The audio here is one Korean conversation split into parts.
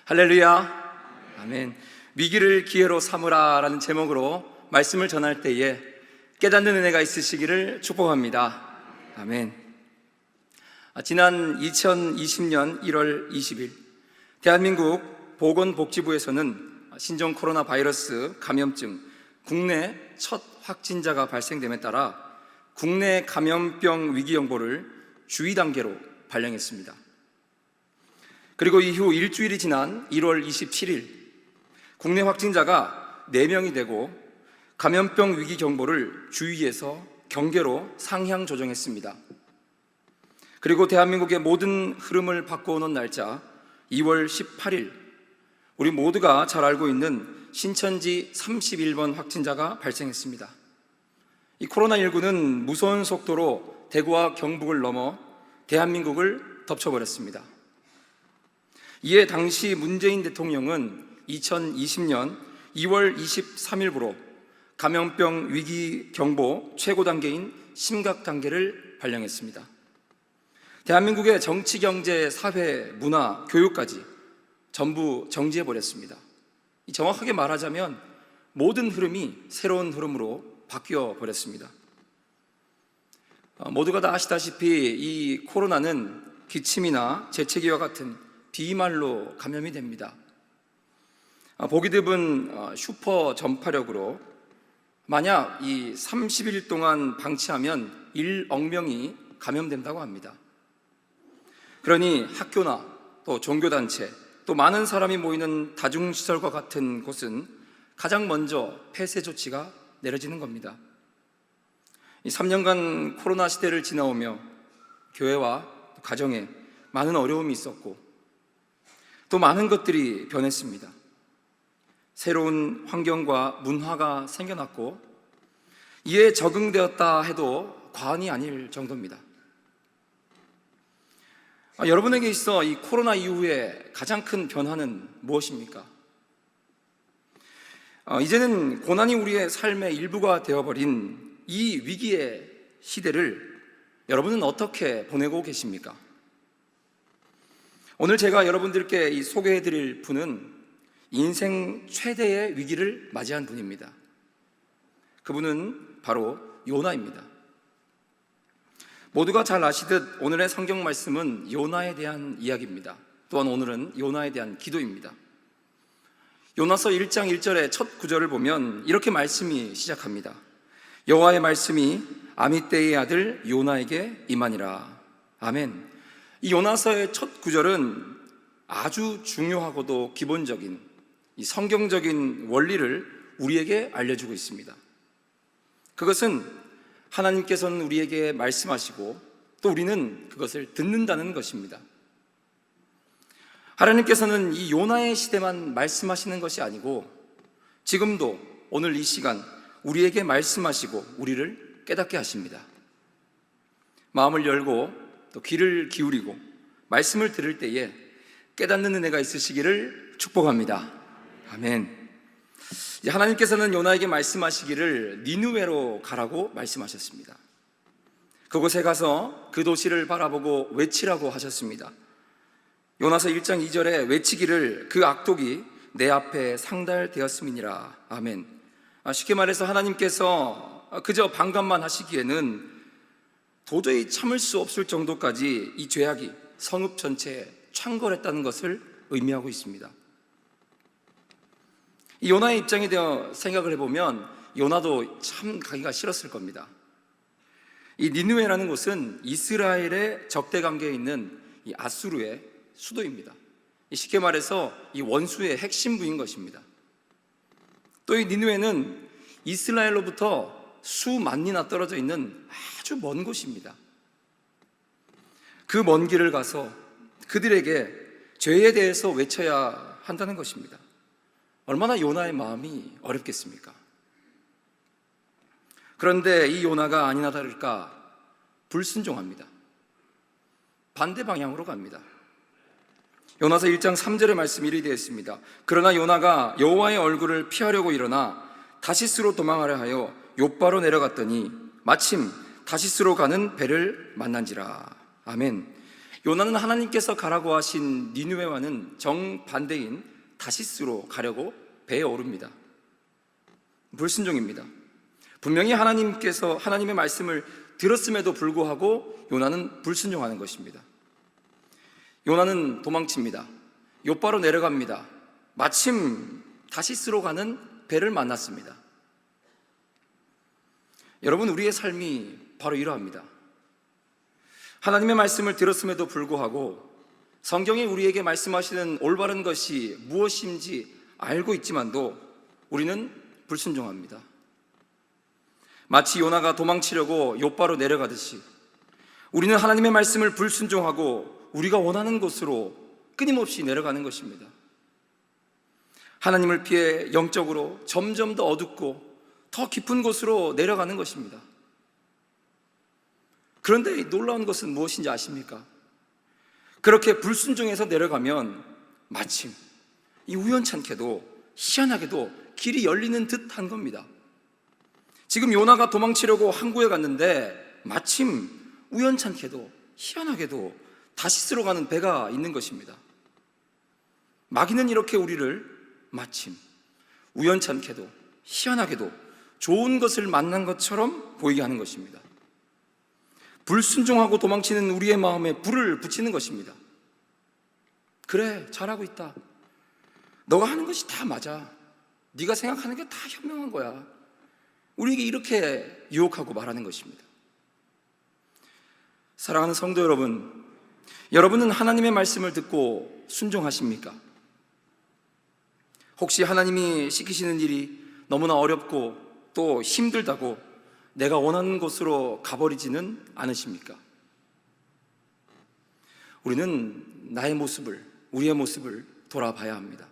할렐루야. 아멘. 위기를 기회로 삼으라라는 제목으로 말씀을 전할 때에 깨닫는 은혜가 있으시기를 축복합니다. 아멘. 지난 2020년 1월 20일 대한민국 보건복지부에서는 신종 코로나 바이러스 감염증 국내 첫 확진자가 발생됨에 따라 국내 감염병 위기경보를 주의 단계로 발령했습니다. 그리고 이후 일주일이 지난 1월 27일 국내 확진자가 4명이 되고 감염병 위기경보를 주의에서 경계로 상향 조정했습니다. 그리고 대한민국의 모든 흐름을 바꿔오는 날짜 2월 18일 우리 모두가 잘 알고 있는 신천지 31번 확진자가 발생했습니다. 이 코로나19는 무서운 속도로 대구와 경북을 넘어 대한민국을 덮쳐버렸습니다. 이에 당시 문재인 대통령은 2020년 2월 23일부로 감염병 위기 경보 최고 단계인 심각 단계를 발령했습니다. 대한민국의 정치, 경제, 사회, 문화, 교육까지 전부 정지해버렸습니다. 정확하게 말하자면 모든 흐름이 새로운 흐름으로 바뀌어 버렸습니다. 모두가 다 아시다시피 이 코로나는 기침이나 재채기와 같은 비말로 감염이 됩니다. 보기 드문 슈퍼 전파력으로 만약 이 30일 동안 방치하면 1억 명이 감염된다고 합니다. 그러니 학교나 또 종교단체 또 많은 사람이 모이는 다중시설과 같은 곳은 가장 먼저 폐쇄 조치가 내려지는 겁니다. 이 3년간 코로나 시대를 지나오며 교회와 가정에 많은 어려움이 있었고 또 많은 것들이 변했습니다. 새로운 환경과 문화가 생겨났고 이에 적응되었다 해도 과언이 아닐 정도입니다. 여러분에게 있어 이 코로나 이후에 가장 큰 변화는 무엇입니까? 이제는 고난이 우리의 삶의 일부가 되어버린 이 위기의 시대를 여러분은 어떻게 보내고 계십니까? 오늘 제가 여러분들께 소개해드릴 분은 인생 최대의 위기를 맞이한 분입니다. 그분은 바로 요나입니다. 모두가 잘 아시듯 오늘의 성경 말씀은 요나에 대한 이야기입니다. 또한 오늘은 요나에 대한 기도입니다. 요나서 1장 1절의 첫 구절을 보면 이렇게 말씀이 시작합니다. 여호와의 말씀이 아미떼의 아들 요나에게 임하니라. 아멘. 이 요나서의 첫 구절은 아주 중요하고도 기본적인 이 성경적인 원리를 우리에게 알려주고 있습니다. 그것은 하나님께서는 우리에게 말씀하시고 또 우리는 그것을 듣는다는 것입니다. 하나님께서는 이 요나의 시대만 말씀하시는 것이 아니고 지금도 오늘 이 시간 우리에게 말씀하시고 우리를 깨닫게 하십니다. 마음을 열고 또 귀를 기울이고 말씀을 들을 때에 깨닫는 은혜가 있으시기를 축복합니다. 아멘. 하나님께서는 요나에게 말씀하시기를 니느웨로 가라고 말씀하셨습니다. 그곳에 가서 그 도시를 바라보고 외치라고 하셨습니다. 요나서 1장 2절에 외치기를 그 악독이 내 앞에 상달되었음이니라. 아멘. 쉽게 말해서 하나님께서 그저 방관만 하시기에는 도저히 참을 수 없을 정도까지 이 죄악이 성읍 전체에 창궐했다는 것을 의미하고 있습니다. 이 요나의 입장에 대해 생각을 해보면 요나도 참 가기가 싫었을 겁니다. 이 니느웨라는 곳은 이스라엘의 적대 관계에 있는 이 아수르의 수도입니다. 쉽게 말해서 이 원수의 핵심부인 것입니다. 또 이 니느웨는 이스라엘로부터 수만리나 떨어져 있는 아주 먼 곳입니다. 그 먼 길을 가서 그들에게 죄에 대해서 외쳐야 한다는 것입니다. 얼마나 요나의 마음이 어렵겠습니까? 그런데 이 요나가 아니나 다를까 불순종합니다. 반대 방향으로 갑니다. 요나서 1장 3절의 말씀이 이리 되어 있습니다. 그러나 요나가 여호와의 얼굴을 피하려고 일어나 다시스로 도망하려 하여 욥바로 내려갔더니 마침 다시스로 가는 배를 만난지라. 아멘. 요나는 하나님께서 가라고 하신 니느웨와는 정반대인 다시스로 가려고 배에 오릅니다. 불순종입니다. 분명히 하나님께서 하나님의 말씀을 들었음에도 불구하고 요나는 불순종하는 것입니다. 요나는 도망칩니다. 욥바로 내려갑니다. 마침 다시스로 가는 배를 만났습니다. 여러분, 우리의 삶이 바로 이러합니다. 하나님의 말씀을 들었음에도 불구하고 성경이 우리에게 말씀하시는 올바른 것이 무엇인지 알고 있지만도 우리는 불순종합니다. 마치 요나가 도망치려고 욥바로 내려가듯이 우리는 하나님의 말씀을 불순종하고 우리가 원하는 곳으로 끊임없이 내려가는 것입니다. 하나님을 피해 영적으로 점점 더 어둡고 더 깊은 곳으로 내려가는 것입니다. 그런데 놀라운 것은 무엇인지 아십니까? 그렇게 불순종해서 내려가면 마침 이 우연찮게도 희한하게도 길이 열리는 듯한 겁니다. 지금 요나가 도망치려고 항구에 갔는데 마침 우연찮게도 희한하게도 다시스로 가는 배가 있는 것입니다. 마귀는 이렇게 우리를 마침 우연찮게도 희한하게도 좋은 것을 만난 것처럼 보이게 하는 것입니다. 불순종하고 도망치는 우리의 마음에 불을 붙이는 것입니다. 그래, 잘하고 있다. 너가 하는 것이 다 맞아. 네가 생각하는 게 다 현명한 거야. 우리에게 이렇게 유혹하고 말하는 것입니다. 사랑하는 성도 여러분, 여러분은 하나님의 말씀을 듣고 순종하십니까? 혹시 하나님이 시키시는 일이 너무나 어렵고 또 힘들다고 내가 원하는 곳으로 가버리지는 않으십니까? 우리는 나의 모습을, 우리의 모습을 돌아봐야 합니다.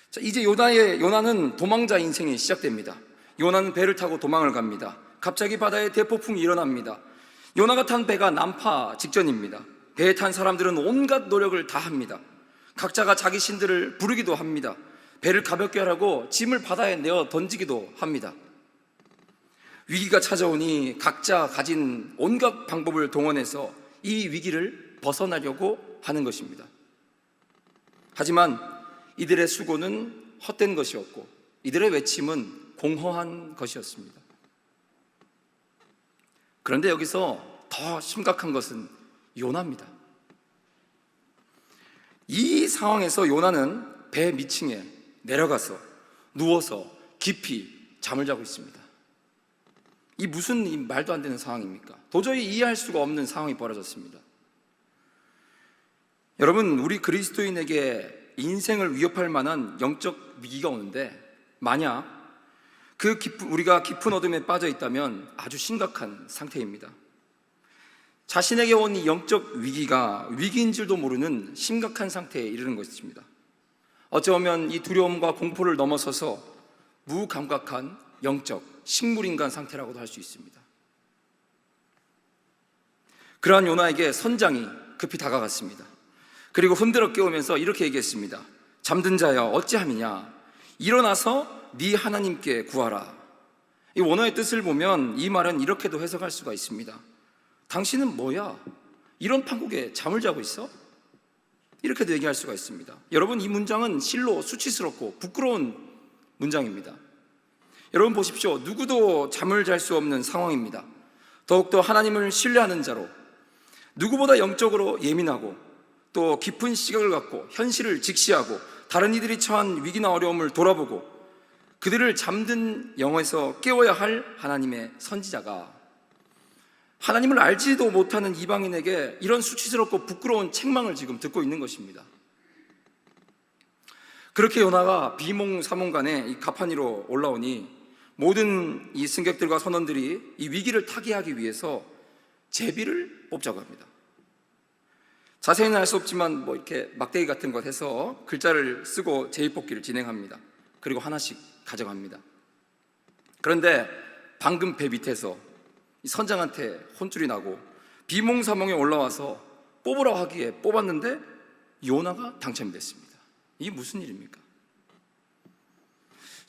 자, 이제 요나는 도망자 인생이 시작됩니다. 요나는 배를 타고 도망을 갑니다. 갑자기 바다에 대폭풍이 일어납니다. 요나가 탄 배가 난파 직전입니다. 배에 탄 사람들은 온갖 노력을 다 합니다. 각자가 자기 신들을 부르기도 합니다. 배를 가볍게 하라고 짐을 바다에 내어 던지기도 합니다. 위기가 찾아오니 각자 가진 온갖 방법을 동원해서 이 위기를 벗어나려고 하는 것입니다. 하지만 이들의 수고는 헛된 것이었고 이들의 외침은 공허한 것이었습니다. 그런데 여기서 더 심각한 것은 요나입니다. 이 상황에서 요나는 배 밑층에 내려가서 누워서 깊이 잠을 자고 있습니다. 이 무슨 말도 안 되는 상황입니까? 도저히 이해할 수가 없는 상황이 벌어졌습니다. 여러분, 우리 그리스도인에게 인생을 위협할 만한 영적 위기가 오는데 만약 우리가 깊은 어둠에 빠져 있다면 아주 심각한 상태입니다. 자신에게 온 이 영적 위기가 위기인 줄도 모르는 심각한 상태에 이르는 것입니다. 어쩌면 이 두려움과 공포를 넘어서서 무감각한 영적 식물인간 상태라고도 할 수 있습니다. 그러한 요나에게 선장이 급히 다가갔습니다. 그리고 흔들어 깨우면서 이렇게 얘기했습니다. 잠든 자여 어찌함이냐, 일어나서 네 하나님께 구하라. 이 원어의 뜻을 보면 이 말은 이렇게도 해석할 수가 있습니다. 당신은 뭐야? 이런 판국에 잠을 자고 있어? 이렇게도 얘기할 수가 있습니다. 여러분, 이 문장은 실로 수치스럽고 부끄러운 문장입니다. 여러분 보십시오. 누구도 잠을 잘 수 없는 상황입니다. 더욱더 하나님을 신뢰하는 자로 누구보다 영적으로 예민하고 또 깊은 시각을 갖고 현실을 직시하고 다른 이들이 처한 위기나 어려움을 돌아보고 그들을 잠든 영에서 깨워야 할 하나님의 선지자가 하나님을 알지도 못하는 이방인에게 이런 수치스럽고 부끄러운 책망을 지금 듣고 있는 것입니다. 그렇게 요나가 비몽사몽간에 이 가판위로 올라오니 모든 이 승객들과 선원들이 이 위기를 타개하기 위해서 제비를 뽑자고 합니다. 자세히는 알 수 없지만 이렇게 막대기 같은 것 해서 글자를 쓰고 제비 뽑기를 진행합니다. 그리고 하나씩 가져갑니다. 그런데 방금 배 밑에서 이 선장한테 혼쭐이 나고 비몽사몽에 올라와서 뽑으라고 하기에 뽑았는데 요나가 당첨됐습니다. 이게 무슨 일입니까?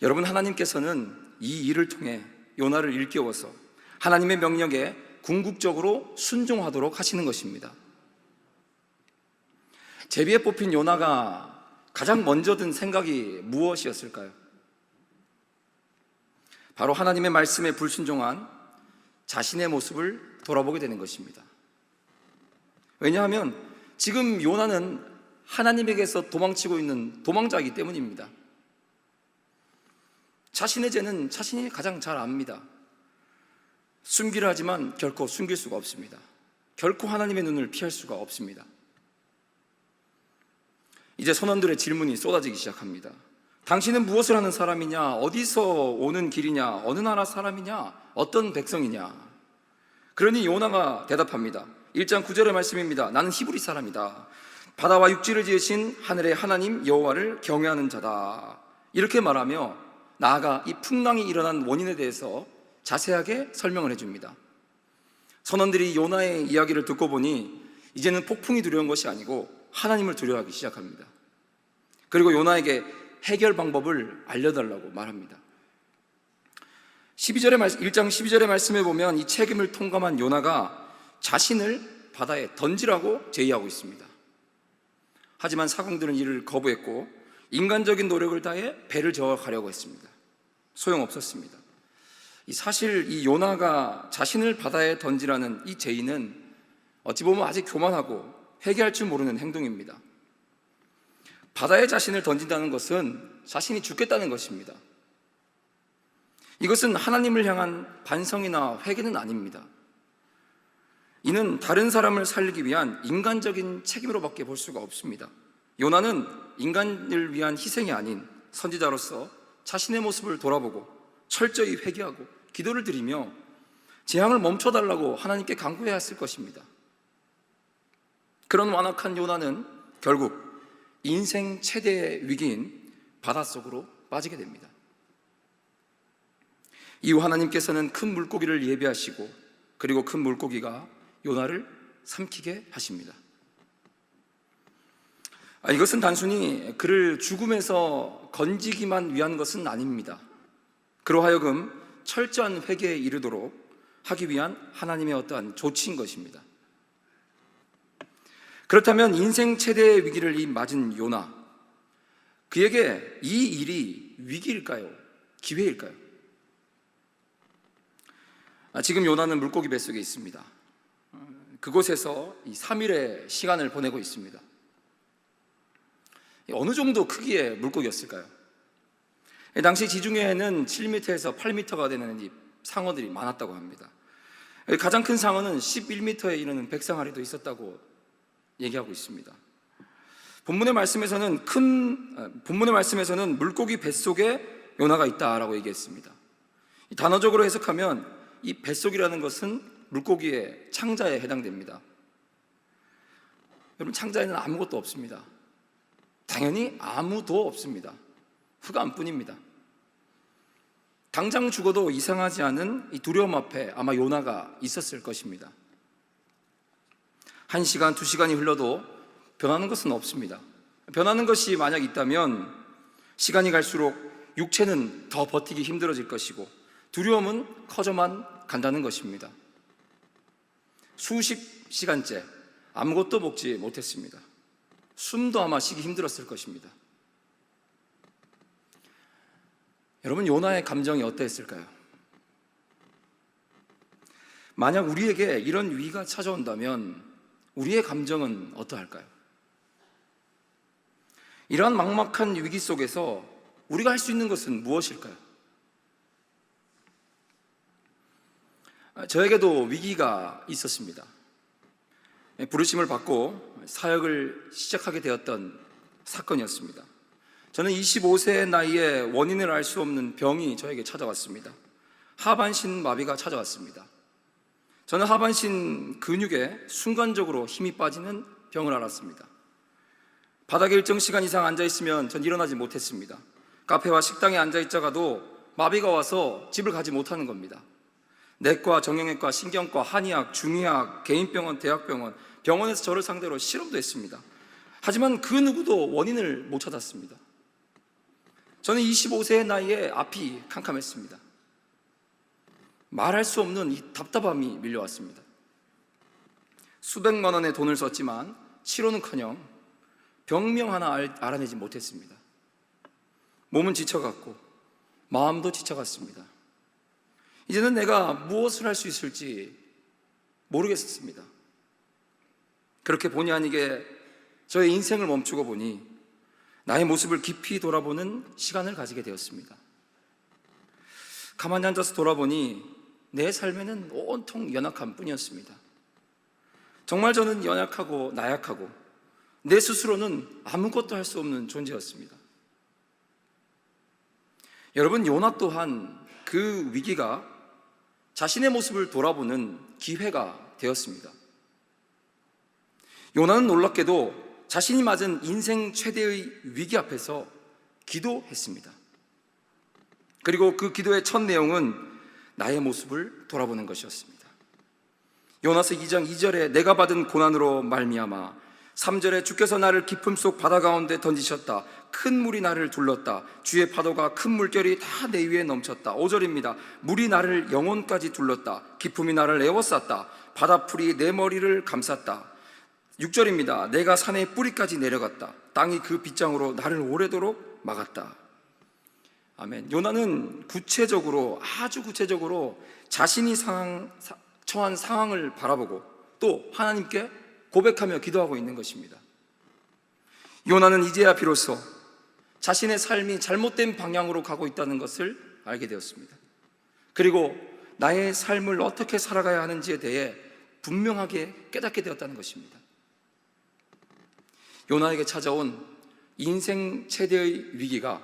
여러분, 하나님께서는 이 일을 통해 요나를 일깨워서 하나님의 명령에 궁극적으로 순종하도록 하시는 것입니다. 제비에 뽑힌 요나가 가장 먼저 든 생각이 무엇이었을까요? 바로 하나님의 말씀에 불순종한 자신의 모습을 돌아보게 되는 것입니다. 왜냐하면 지금 요나는 하나님에게서 도망치고 있는 도망자이기 때문입니다. 자신의 죄는 자신이 가장 잘 압니다. 숨기려 하지만 결코 숨길 수가 없습니다. 결코 하나님의 눈을 피할 수가 없습니다. 이제 선원들의 질문이 쏟아지기 시작합니다. 당신은 무엇을 하는 사람이냐? 어디서 오는 길이냐? 어느 나라 사람이냐? 어떤 백성이냐? 그러니 요나가 대답합니다. 1장 9절의 말씀입니다. 나는 히브리 사람이다. 바다와 육지를 지으신 하늘의 하나님 여호와를 경외하는 자다. 이렇게 말하며 나아가 이 풍랑이 일어난 원인에 대해서 자세하게 설명을 해줍니다. 선원들이 요나의 이야기를 듣고 보니 이제는 폭풍이 두려운 것이 아니고 하나님을 두려워하기 시작합니다. 그리고 요나에게 해결 방법을 알려달라고 말합니다. 1장 12절의 말씀에 보면 이 책임을 통감한 요나가 자신을 바다에 던지라고 제의하고 있습니다. 하지만 사공들은 이를 거부했고 인간적인 노력을 다해 배를 저어가려고 했습니다. 소용없었습니다. 사실 이 요나가 자신을 바다에 던지라는 이 제의는 어찌 보면 아직 교만하고 회개할 줄 모르는 행동입니다. 바다에 자신을 던진다는 것은 자신이 죽겠다는 것입니다. 이것은 하나님을 향한 반성이나 회개는 아닙니다. 이는 다른 사람을 살리기 위한 인간적인 책임으로밖에 볼 수가 없습니다. 요나는 인간을 위한 희생이 아닌 선지자로서 자신의 모습을 돌아보고 철저히 회개하고 기도를 드리며 재앙을 멈춰달라고 하나님께 간구해야 했을 것입니다. 그런 완악한 요나는 결국 인생 최대의 위기인 바닷속으로 빠지게 됩니다. 이후 하나님께서는 큰 물고기를 예비하시고 그리고 큰 물고기가 요나를 삼키게 하십니다. 이것은 단순히 그를 죽음에서 건지기만 위한 것은 아닙니다. 그로 하여금 철저한 회개에 이르도록 하기 위한 하나님의 어떠한 조치인 것입니다. 그렇다면 인생 최대의 위기를 맞은 요나, 그에게 이 일이 위기일까요? 기회일까요? 지금 요나는 물고기 뱃속에 있습니다. 그곳에서 3일의 시간을 보내고 있습니다. 어느 정도 크기의 물고기였을까요? 당시 지중해에는 7m에서 8m가 되는 이 상어들이 많았다고 합니다. 가장 큰 상어는 11m에 이르는 백상아리도 있었다고 얘기하고 있습니다. 본문의 말씀에서는 물고기 뱃속에 요나가 있다라고 얘기했습니다. 단어적으로 해석하면 이 뱃속이라는 것은 물고기의 창자에 해당됩니다. 여러분, 창자에는 아무것도 없습니다. 당연히 아무도 없습니다. 흑암뿐입니다. 당장 죽어도 이상하지 않은 이 두려움 앞에 아마 요나가 있었을 것입니다. 1시간, 2시간이 흘러도 변하는 것은 없습니다. 변하는 것이 만약 있다면 시간이 갈수록 육체는 더 버티기 힘들어질 것이고 두려움은 커져만 간다는 것입니다. 수십 시간째 아무것도 먹지 못했습니다. 숨도 아마 쉬기 힘들었을 것입니다. 여러분, 요나의 감정이 어떠했을까요? 만약 우리에게 이런 위기가 찾아온다면 우리의 감정은 어떠할까요? 이러한 막막한 위기 속에서 우리가 할 수 있는 것은 무엇일까요? 저에게도 위기가 있었습니다. 부르심을 받고 사역을 시작하게 되었던 사건이었습니다. 저는 25세의 나이에 원인을 알 수 없는 병이 저에게 찾아왔습니다. 하반신 마비가 찾아왔습니다. 저는 하반신 근육에 순간적으로 힘이 빠지는 병을 앓았습니다. 바닥에 일정 시간 이상 앉아있으면 전 일어나지 못했습니다. 카페와 식당에 앉아있다가도 마비가 와서 집을 가지 못하는 겁니다. 내과, 정형외과, 신경과, 한의학, 중의학, 개인병원, 대학병원, 병원에서 저를 상대로 실험도 했습니다. 하지만 그 누구도 원인을 못 찾았습니다. 저는 25세의 나이에 앞이 캄캄했습니다. 말할 수 없는 이 답답함이 밀려왔습니다. 수백만 원의 돈을 썼지만 치료는커녕 병명 하나 알아내지 못했습니다. 몸은 지쳐갔고 마음도 지쳐갔습니다. 이제는 내가 무엇을 할 수 있을지 모르겠습니다. 그렇게 본의 아니게 저의 인생을 멈추고 보니 나의 모습을 깊이 돌아보는 시간을 가지게 되었습니다. 가만히 앉아서 돌아보니 내 삶에는 온통 연약함 뿐이었습니다. 정말 저는 연약하고 나약하고 내 스스로는 아무것도 할 수 없는 존재였습니다. 여러분, 요나 또한 그 위기가 자신의 모습을 돌아보는 기회가 되었습니다. 요나는 놀랍게도 자신이 맞은 인생 최대의 위기 앞에서 기도했습니다. 그리고 그 기도의 첫 내용은 나의 모습을 돌아보는 것이었습니다. 요나서 2장 2절에 내가 받은 고난으로 말미암아, 3절에 주께서 나를 깊음 속 바다 가운데 던지셨다. 큰 물이 나를 둘렀다. 주의 파도가 큰 물결이 다 내 위에 넘쳤다. 5절입니다. 물이 나를 영혼까지 둘렀다. 기품이 나를 에워쌌다. 바다풀이 내 머리를 감쌌다. 6절입니다. 내가 산의 뿌리까지 내려갔다. 땅이 그 빗장으로 나를 오래도록 막았다. 아멘. 요나는 아주 구체적으로 자신이 처한 상황을 바라보고 또 하나님께 고백하며 기도하고 있는 것입니다. 요나는 이제야 비로소 자신의 삶이 잘못된 방향으로 가고 있다는 것을 알게 되었습니다. 그리고 나의 삶을 어떻게 살아가야 하는지에 대해 분명하게 깨닫게 되었다는 것입니다. 요나에게 찾아온 인생 최대의 위기가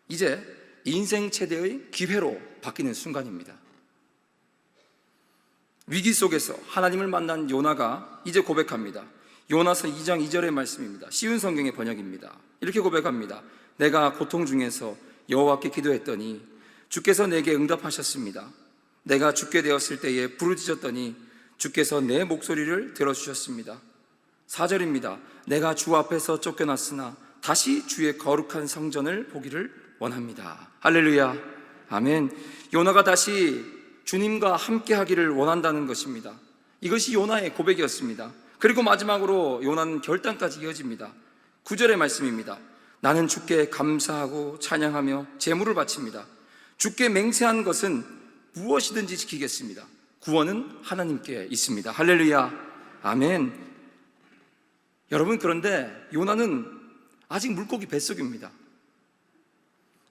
이제 인생 최대의 기회로 바뀌는 순간입니다. 위기 속에서 하나님을 만난 요나가 이제 고백합니다. 요나서 2장 2절의 말씀입니다. 쉬운 성경의 번역입니다. 이렇게 고백합니다. 내가 고통 중에서 여호와께 기도했더니 주께서 내게 응답하셨습니다. 내가 죽게 되었을 때에 부르짖었더니 주께서 내 목소리를 들어주셨습니다. 4절입니다. 내가 주 앞에서 쫓겨났으나 다시 주의 거룩한 성전을 보기를 원합니다. 할렐루야. 아멘. 요나가 다시 주님과 함께 하기를 원한다는 것입니다. 이것이 요나의 고백이었습니다. 그리고 마지막으로 요나는 결단까지 이어집니다. 9절의 말씀입니다. 나는 주께 감사하고 찬양하며 제물을 바칩니다. 주께 맹세한 것은 무엇이든지 지키겠습니다. 구원은 하나님께 있습니다. 할렐루야. 아멘. 여러분, 그런데 요나는 아직 물고기 뱃속입니다.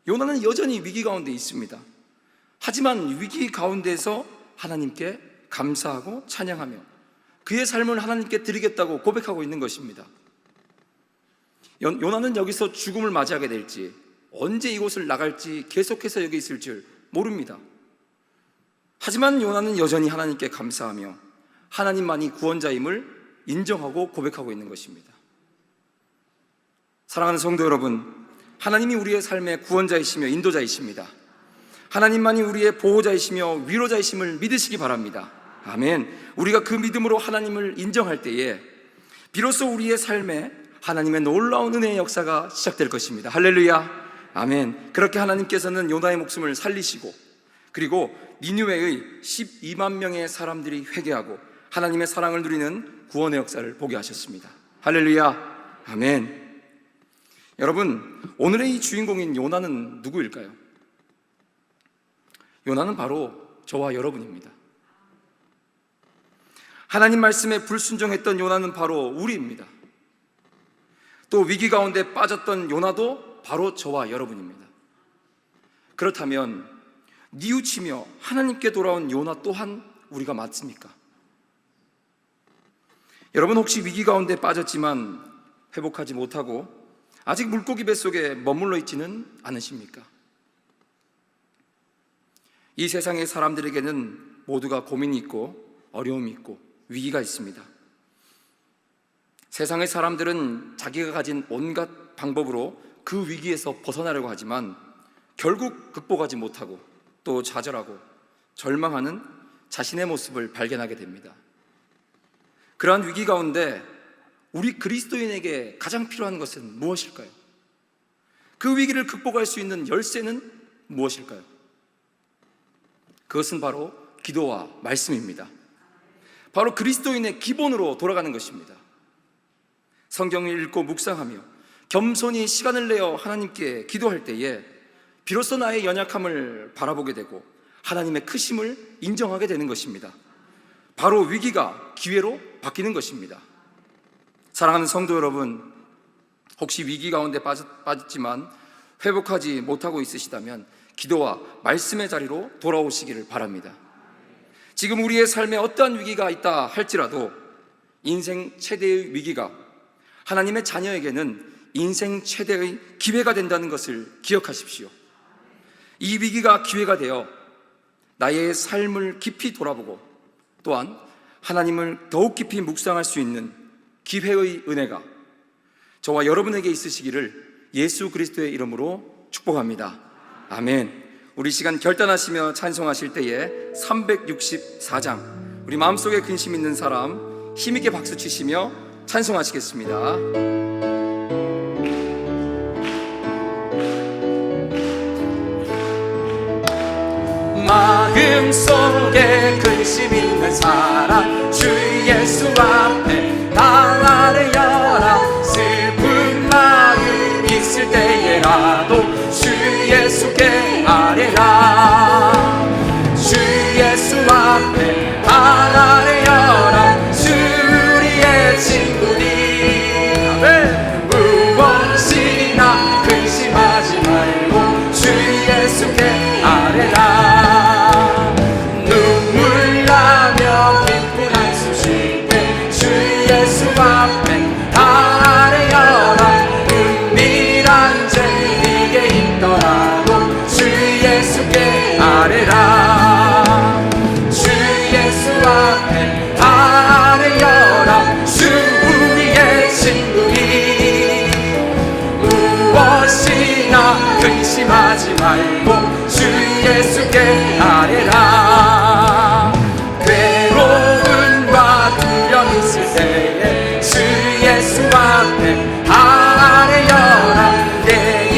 요나는 여전히 위기 가운데 있습니다. 하지만 위기 가운데서 하나님께 감사하고 찬양하며 그의 삶을 하나님께 드리겠다고 고백하고 있는 것입니다. 요나는 여기서 죽음을 맞이하게 될지, 언제 이곳을 나갈지, 계속해서 여기 있을 줄 모릅니다. 하지만 요나는 여전히 하나님께 감사하며 하나님만이 구원자임을 인정하고 고백하고 있는 것입니다. 사랑하는 성도 여러분, 하나님이 우리의 삶의 구원자이시며 인도자이십니다. 하나님만이 우리의 보호자이시며 위로자이심을 믿으시기 바랍니다. 아멘. 우리가 그 믿음으로 하나님을 인정할 때에 비로소 우리의 삶에 하나님의 놀라운 은혜의 역사가 시작될 것입니다. 할렐루야. 아멘. 그렇게 하나님께서는 요나의 목숨을 살리시고, 그리고 니느웨의 12만 명의 사람들이 회개하고 하나님의 사랑을 누리는 구원의 역사를 보게 하셨습니다. 할렐루야. 아멘. 여러분, 오늘의 이 주인공인 요나는 누구일까요? 요나는 바로 저와 여러분입니다. 하나님 말씀에 불순종했던 요나는 바로 우리입니다. 또 위기 가운데 빠졌던 요나도 바로 저와 여러분입니다. 그렇다면 뉘우치며 하나님께 돌아온 요나 또한 우리가 맞습니까? 여러분, 혹시 위기 가운데 빠졌지만 회복하지 못하고 아직 물고기 뱃속에 머물러 있지는 않으십니까? 이 세상의 사람들에게는 모두가 고민이 있고 어려움이 있고 위기가 있습니다. 세상의 사람들은 자기가 가진 온갖 방법으로 그 위기에서 벗어나려고 하지만 결국 극복하지 못하고 또 좌절하고 절망하는 자신의 모습을 발견하게 됩니다. 그러한 위기 가운데 우리 그리스도인에게 가장 필요한 것은 무엇일까요? 그 위기를 극복할 수 있는 열쇠는 무엇일까요? 그것은 바로 기도와 말씀입니다. 바로 그리스도인의 기본으로 돌아가는 것입니다. 성경을 읽고 묵상하며 겸손히 시간을 내어 하나님께 기도할 때에 비로소 나의 연약함을 바라보게 되고 하나님의 크심을 인정하게 되는 것입니다. 바로 위기가 기회로 바뀌는 것입니다. 사랑하는 성도 여러분, 혹시 위기 가운데 빠졌지만 회복하지 못하고 있으시다면 기도와 말씀의 자리로 돌아오시기를 바랍니다. 지금 우리의 삶에 어떠한 위기가 있다 할지라도 인생 최대의 위기가 하나님의 자녀에게는 인생 최대의 기회가 된다는 것을 기억하십시오. 이 위기가 기회가 되어 나의 삶을 깊이 돌아보고 또한 하나님을 더욱 깊이 묵상할 수 있는 기회의 은혜가 저와 여러분에게 있으시기를 예수 그리스도의 이름으로 축복합니다. 아멘. 우리 시간 결단하시며 찬송하실 때에 364장, 우리 마음속에 근심 있는 사람 힘있게 박수 치시며 찬송하시겠습니다. 마음속에 근심 있는 사람 주 예수 앞에 다 아뢰어라. 슬픈 마음 있을 때에라도 주 예수께 아뢰라. 주 예수 앞에 다 아뢰어라. 주 우리의 친구니 아멘. 무엇이나 근심하지 말고 주 예수께 아뢰라. 앞에 다 아뢰어라. 은밀한 죄 네게 있더라도 주 예수께 아뢰라. 주 예수 앞에 다 아뢰어라. 주 우리의 친구니 무엇이나 근심하지 말고 주 예수께 아뢰라. 괴로움과 두려움 있을 때에 예수 앞에 아뢰어라. 내일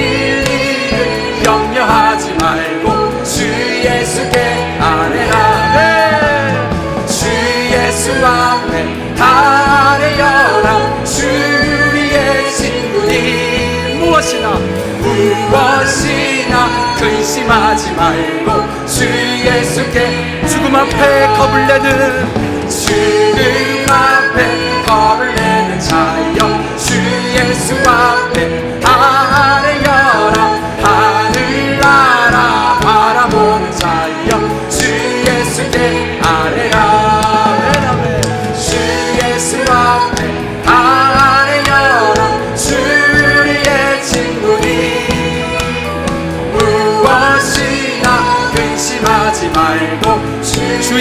일을 염려하지 말고 주 예수께 아뢰라. 주 예수 앞에 아뢰어라. 주 우리의 친구니 무엇이나 근심하지 말고 주 예수께. 죽음 앞에 겁을 내는 죽음 앞에 겁을 내는 자여 주 예수 앞에 아뢰어라. 하늘나라 바라보는 자여 주 예수께 아뢰라. 주 예수 앞에 아뢰어라. 주 우리의 친구니 무엇이나 근심하지 말고 주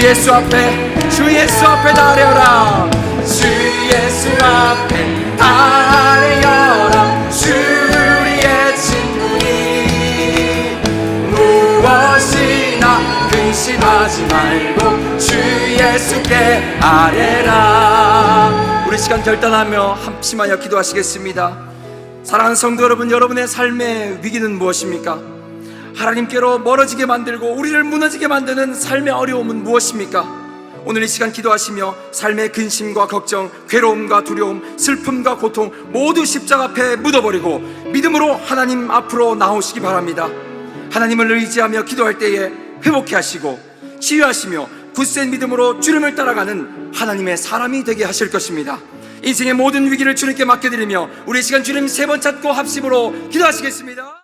예수 앞에 아뢰어라. 주 예수 앞에 아뢰어라. 주 우리의 친구니 무엇이나 근심하지 말고 주 예수께 아뢰라. 우리 시간 결단하며 합심하여 기도하시겠습니다. 사랑하는 성도 여러분, 여러분의 삶의 위기는 무엇입니까? 하나님께로 멀어지게 만들고 우리를 무너지게 만드는 삶의 어려움은 무엇입니까? 오늘 이 시간 기도하시며 삶의 근심과 걱정, 괴로움과 두려움, 슬픔과 고통 모두 십자가 앞에 묻어버리고 믿음으로 하나님 앞으로 나오시기 바랍니다. 하나님을 의지하며 기도할 때에 회복케 하시고 치유하시며 굳센 믿음으로 주님을 따라가는 하나님의 사람이 되게 하실 것입니다. 인생의 모든 위기를 주님께 맡겨드리며 우리 이 시간 주님 세 번 찾고 합심으로 기도하시겠습니다.